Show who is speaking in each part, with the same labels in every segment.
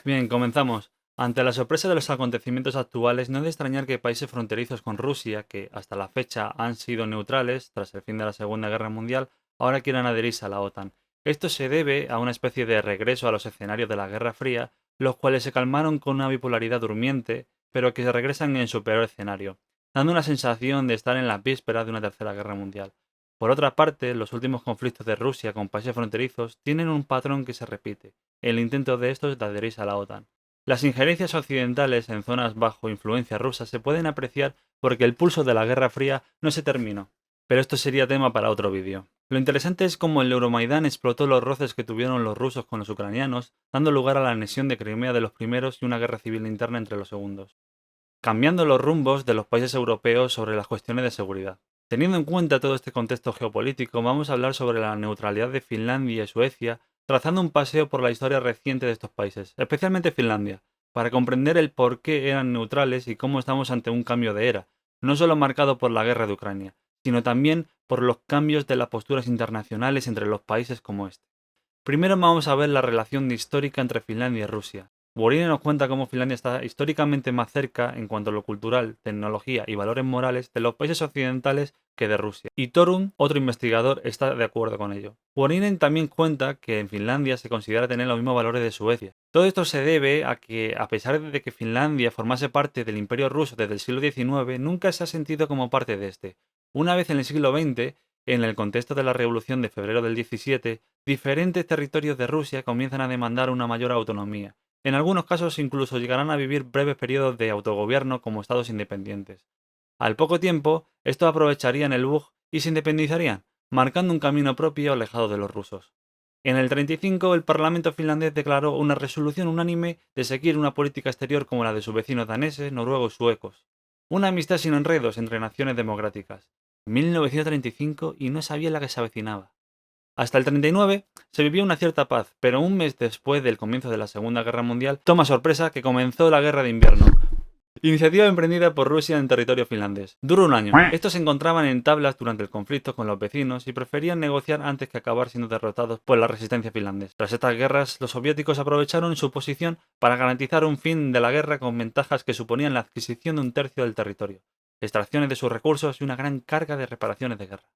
Speaker 1: Bien, comenzamos. Ante la sorpresa de los acontecimientos actuales, no es de extrañar que países fronterizos con Rusia, que hasta la fecha han sido neutrales tras el fin de la Segunda Guerra Mundial, ahora quieran adherirse a la OTAN. Esto se debe a una especie de regreso a los escenarios de la Guerra Fría, los cuales se calmaron con una bipolaridad durmiente, pero que regresan en su peor escenario, dando una sensación de estar en la víspera de una tercera guerra mundial. Por otra parte, los últimos conflictos de Rusia con países fronterizos tienen un patrón que se repite el intento de estos de adherirse a la OTAN. Las injerencias occidentales en zonas bajo influencia rusa se pueden apreciar porque el pulso de la Guerra Fría no se terminó, pero esto sería tema para otro vídeo. Lo interesante es cómo el Euromaidán explotó los roces que tuvieron los rusos con los ucranianos, dando lugar a la anexión de Crimea de los primeros y una guerra civil interna entre los segundos, cambiando los rumbos de los países europeos sobre las cuestiones de seguridad. Teniendo en cuenta todo este contexto geopolítico, vamos a hablar sobre la neutralidad de Finlandia y Suecia, trazando un paseo por la historia reciente de estos países, especialmente Finlandia, para comprender el por qué eran neutrales y cómo estamos ante un cambio de era, no solo marcado por la guerra de Ucrania, sino también por los cambios de las posturas internacionales entre los países como este. Primero vamos a ver la relación histórica entre Finlandia y Rusia. Borine nos cuenta cómo Finlandia está históricamente más cerca, en cuanto a lo cultural, tecnología y valores morales, de los países occidentales que de Rusia. Y Torun, otro investigador, está de acuerdo con ello. Borinen también cuenta que en Finlandia se considera tener los mismos valores de Suecia. Todo esto se debe a que, a pesar de que Finlandia formase parte del Imperio ruso desde el siglo XIX, nunca se ha sentido como parte de este. Una vez en el siglo XX, en el contexto de la Revolución de febrero del 17, diferentes territorios de Rusia comienzan a demandar una mayor autonomía. En algunos casos incluso llegarán a vivir breves periodos de autogobierno como estados independientes. Al poco tiempo, estos aprovecharían el bug y se independizarían, marcando un camino propio alejado de los rusos. En el 35, el Parlamento finlandés declaró una resolución unánime de seguir una política exterior como la de sus vecinos daneses, noruegos y suecos. Una amistad sin enredos entre naciones democráticas. 1935 y no sabía la que se avecinaba. Hasta el 39 se vivía una cierta paz, pero un mes después del comienzo de la Segunda Guerra Mundial, toma sorpresa que comenzó la Guerra de Invierno. Iniciativa emprendida por Rusia en territorio finlandés. Duró un año. Estos se encontraban en tablas durante el conflicto con los vecinos y preferían negociar antes que acabar siendo derrotados por la resistencia finlandesa. Tras estas guerras, los soviéticos aprovecharon su posición para garantizar un fin de la guerra con ventajas que suponían la adquisición de un tercio del territorio, extracciones de sus recursos y una gran carga de reparaciones de guerra.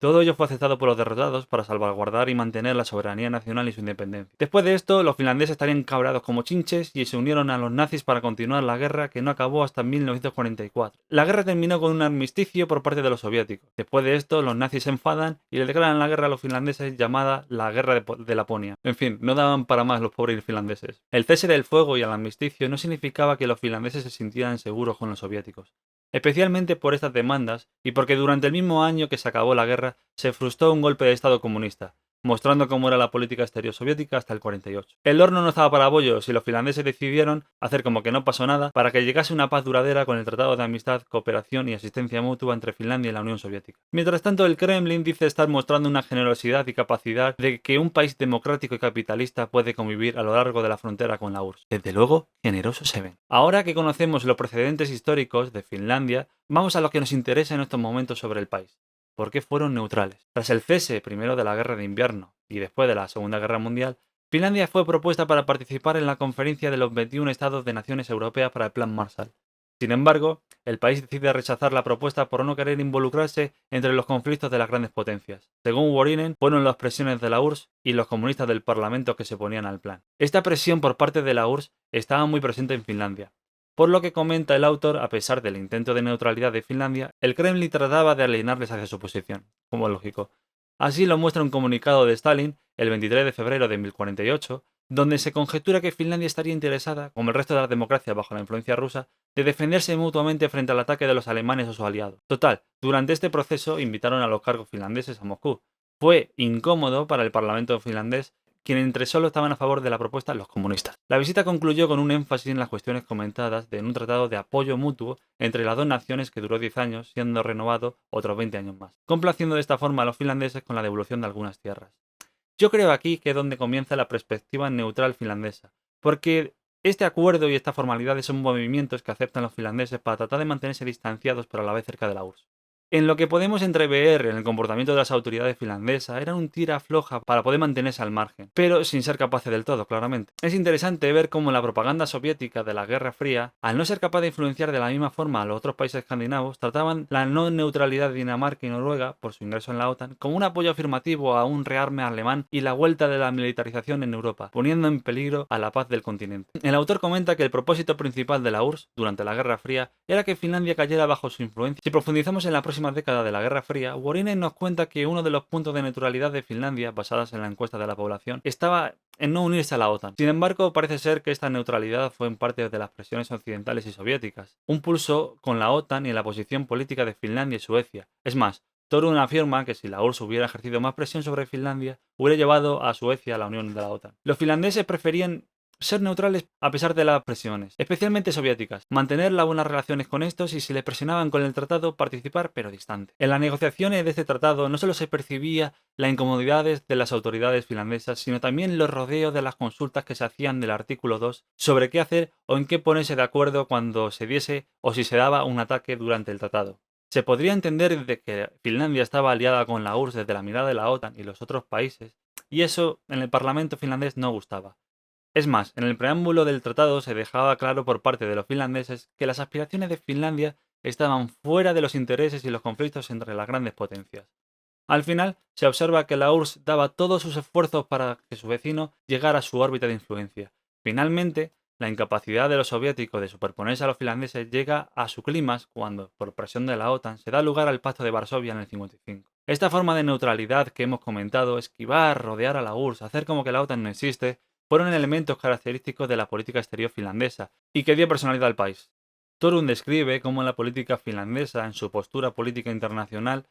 Speaker 1: Todo ello fue aceptado por los derrotados para salvaguardar y mantener la soberanía nacional y su independencia. Después de esto, los finlandeses estarían cabreados como chinches y se unieron a los nazis para continuar la guerra que no acabó hasta 1944. La guerra terminó con un armisticio por parte de los soviéticos. Después de esto, los nazis se enfadan y le declaran la guerra a los finlandeses llamada la Guerra de Laponia. En fin, no daban para más los pobres finlandeses. El cese del fuego y el armisticio no significaba que los finlandeses se sintieran seguros con los soviéticos, especialmente por estas demandas y porque durante el mismo año que se acabó la guerra se frustró un golpe de Estado comunista, mostrando cómo era la política exterior soviética hasta el 48. El horno no estaba para bollos y los finlandeses decidieron hacer como que no pasó nada para que llegase una paz duradera con el Tratado de Amistad, Cooperación y Asistencia Mutua entre Finlandia y la Unión Soviética. Mientras tanto, el Kremlin dice estar mostrando una generosidad y capacidad de que un país democrático y capitalista puede convivir a lo largo de la frontera con la URSS. Desde luego, generosos se ven. Ahora que conocemos los precedentes históricos de Finlandia, vamos a lo que nos interesa en estos momentos sobre el país. ¿Por qué fueron neutrales? Tras el cese primero de la Guerra de Invierno y después de la Segunda Guerra Mundial, Finlandia fue propuesta para participar en la conferencia de los 21 estados de naciones europeas para el Plan Marshall. Sin embargo, el país decide rechazar la propuesta por no querer involucrarse entre los conflictos de las grandes potencias. Según Vuorinen, fueron las presiones de la URSS y los comunistas del Parlamento que se oponían al plan. Esta presión por parte de la URSS estaba muy presente en Finlandia. Por lo que comenta el autor, a pesar del intento de neutralidad de Finlandia, el Kremlin trataba de alienarles hacia su posición, como es lógico. Así lo muestra un comunicado de Stalin, el 23 de febrero de 1048, donde se conjetura que Finlandia estaría interesada, como el resto de las democracias bajo la influencia rusa, de defenderse mutuamente frente al ataque de los alemanes o sus aliados. Total, durante este proceso invitaron a los cargos finlandeses a Moscú. Fue incómodo para el parlamento finlandés, quien entre solo estaban a favor de la propuesta los comunistas. La visita concluyó con un énfasis en las cuestiones comentadas de un tratado de apoyo mutuo entre las dos naciones que duró 10 años, siendo renovado otros 20 años más, complaciendo de esta forma a los finlandeses con la devolución de algunas tierras. Yo creo aquí que es donde comienza la perspectiva neutral finlandesa, porque este acuerdo y estas formalidades son movimientos que aceptan los finlandeses para tratar de mantenerse distanciados pero a la vez cerca de la URSS. En lo que podemos entrever en el comportamiento de las autoridades finlandesas era un tira floja para poder mantenerse al margen, pero sin ser capaces del todo, claramente. Es interesante ver cómo la propaganda soviética de la Guerra Fría, al no ser capaz de influenciar de la misma forma a los otros países escandinavos, trataban la no neutralidad de Dinamarca y Noruega, por su ingreso en la OTAN, como un apoyo afirmativo a un rearme alemán y la vuelta de la militarización en Europa, poniendo en peligro a la paz del continente. El autor comenta que el propósito principal de la URSS durante la Guerra Fría era que Finlandia cayera bajo su influencia. Si profundizamos en la próxima década de la Guerra Fría, Vuorinen nos cuenta que uno de los puntos de neutralidad de Finlandia, basadas en la encuesta de la población, estaba en no unirse a la OTAN. Sin embargo, parece ser que esta neutralidad fue en parte de las presiones occidentales y soviéticas, un pulso con la OTAN y la posición política de Finlandia y Suecia. Es más, Torun afirma que si la URSS hubiera ejercido más presión sobre Finlandia, hubiera llevado a Suecia a la unión de la OTAN. Los finlandeses preferían ser neutrales a pesar de las presiones, especialmente soviéticas, mantener las buenas relaciones con estos y si les presionaban con el tratado, participar pero distante. En las negociaciones de este tratado no solo se percibía las incomodidades de las autoridades finlandesas, sino también los rodeos de las consultas que se hacían del artículo 2 sobre qué hacer o en qué ponerse de acuerdo cuando se diese o si se daba un ataque durante el tratado. Se podría entender de que Finlandia estaba aliada con la URSS desde la mirada de la OTAN y los otros países, y eso en el Parlamento finlandés no gustaba. Es más, en el preámbulo del tratado se dejaba claro por parte de los finlandeses que las aspiraciones de Finlandia estaban fuera de los intereses y los conflictos entre las grandes potencias. Al final, se observa que la URSS daba todos sus esfuerzos para que su vecino llegara a su órbita de influencia. Finalmente, la incapacidad de los soviéticos de superponerse a los finlandeses llega a su clímax cuando, por presión de la OTAN, se da lugar al Pacto de Varsovia en el 55. Esta forma de neutralidad que hemos comentado, esquivar, rodear a la URSS, hacer como que la OTAN no existe, fueron elementos característicos de la política exterior finlandesa y que dio personalidad al país. Torun describe cómo la política finlandesa, en su postura política internacional,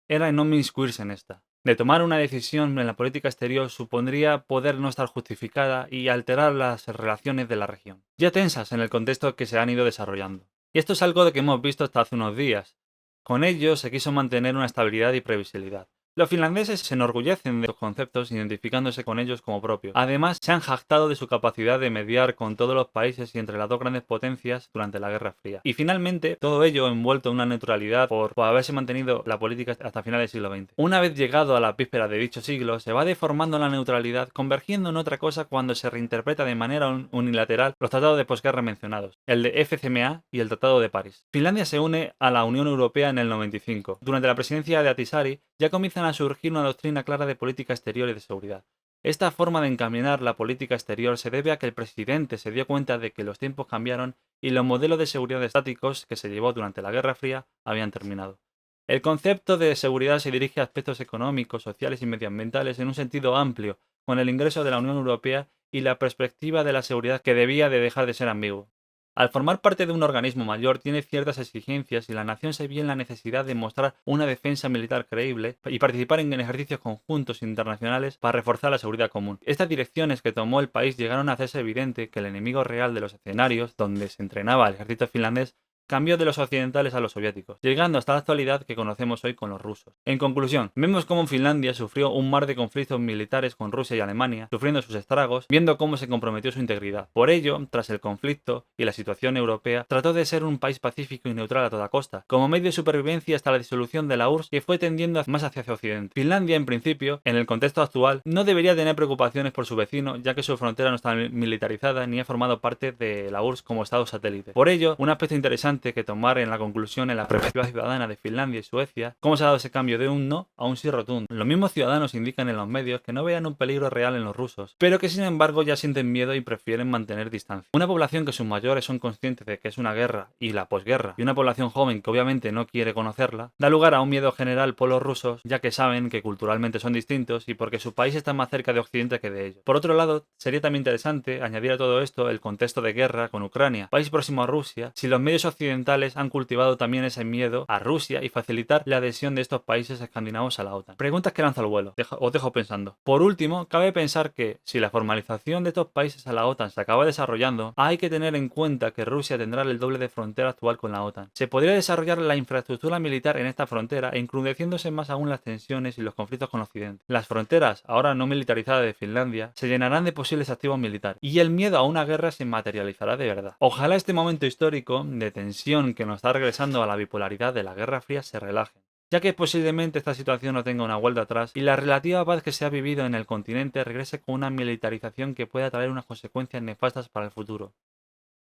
Speaker 1: era no inmiscuirse en esta. De tomar una decisión en la política exterior supondría poder no estar justificada y alterar las relaciones de la región, ya tensas en el contexto que se han ido desarrollando. Y esto es algo de que hemos visto hasta hace unos días. Con ello se quiso mantener una estabilidad y previsibilidad. Los finlandeses se enorgullecen de estos conceptos identificándose con ellos como propios. Además, se han jactado de su capacidad de mediar con todos los países y entre las dos grandes potencias durante la Guerra Fría. Y finalmente, todo ello envuelto en una neutralidad por haberse mantenido la política hasta finales del siglo XX. Una vez llegado a la víspera de dicho siglo, se va deformando la neutralidad, convergiendo en otra cosa cuando se reinterpreta de manera unilateral los tratados de posguerra mencionados, el de FCMA y el Tratado de París. Finlandia se une a la Unión Europea en el 95. Durante la presidencia de Ahtisaari ya comienzan a surgir una doctrina clara de política exterior y de seguridad. Esta forma de encaminar la política exterior se debe a que el presidente se dio cuenta de que los tiempos cambiaron y los modelos de seguridad estáticos que se llevó durante la Guerra Fría habían terminado. El concepto de seguridad se dirige a aspectos económicos, sociales y medioambientales en un sentido amplio, con el ingreso de la Unión Europea y la perspectiva de la seguridad que debía de dejar de ser ambiguo. Al formar parte de un organismo mayor tiene ciertas exigencias y la nación se vio en la necesidad de mostrar una defensa militar creíble y participar en ejercicios conjuntos internacionales para reforzar la seguridad común. Estas direcciones que tomó el país llegaron a hacerse evidente que el enemigo real de los escenarios donde se entrenaba el ejército finlandés cambió de los occidentales a los soviéticos, llegando hasta la actualidad que conocemos hoy con los rusos. En conclusión, vemos cómo Finlandia sufrió un mar de conflictos militares con Rusia y Alemania, sufriendo sus estragos, viendo cómo se comprometió su integridad. Por ello, tras el conflicto y la situación europea, trató de ser un país pacífico y neutral a toda costa, como medio de supervivencia hasta la disolución de la URSS que fue tendiendo más hacia Occidente. Finlandia, en principio, en el contexto actual, no debería tener preocupaciones por su vecino, ya que su frontera no está militarizada ni ha formado parte de la URSS como estado satélite. Por ello, un aspecto interesante que tomar en la conclusión en la perspectiva ciudadana de Finlandia y Suecia, cómo se ha dado ese cambio de un no a un sí rotundo. Los mismos ciudadanos indican en los medios que no vean un peligro real en los rusos, pero que sin embargo ya sienten miedo y prefieren mantener distancia. Una población que sus mayores son conscientes de que es una guerra y la posguerra, y una población joven que obviamente no quiere conocerla, da lugar a un miedo general por los rusos, ya que saben que culturalmente son distintos y porque su país está más cerca de Occidente que de ellos. Por otro lado, sería también interesante añadir a todo esto el contexto de guerra con Ucrania, país próximo a Rusia, si los medios occidentales han cultivado también ese miedo a Rusia y facilitar la adhesión de estos países escandinavos a la OTAN. Preguntas que lanzo al vuelo, os dejo pensando. Por último, cabe pensar que si la formalización de estos países a la OTAN se acaba desarrollando, hay que tener en cuenta que Rusia tendrá el doble de frontera actual con la OTAN. Se podría desarrollar la infraestructura militar en esta frontera e encrudeciéndose más aún las tensiones y los conflictos con Occidente. Las fronteras, ahora no militarizadas de Finlandia, se llenarán de posibles activos militares y el miedo a una guerra se materializará de verdad. Ojalá este momento histórico de tensión que nos está regresando a la bipolaridad de la Guerra Fría se relaje. ya que posiblemente esta situación no tenga una vuelta atrás y la relativa paz que se ha vivido en el continente regrese con una militarización que pueda traer unas consecuencias nefastas para el futuro.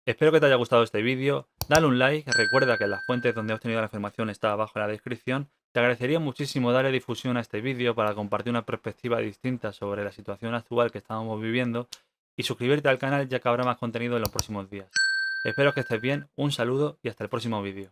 Speaker 1: Espero que te haya gustado este vídeo, dale un like, recuerda que las fuentes donde he obtenido la información está abajo en la descripción. Te agradecería muchísimo darle difusión a este vídeo para compartir una perspectiva distinta sobre la situación actual que estamos viviendo y suscribirte al canal ya que habrá más contenido en los próximos días. Espero que estés bien, un saludo y hasta el próximo vídeo.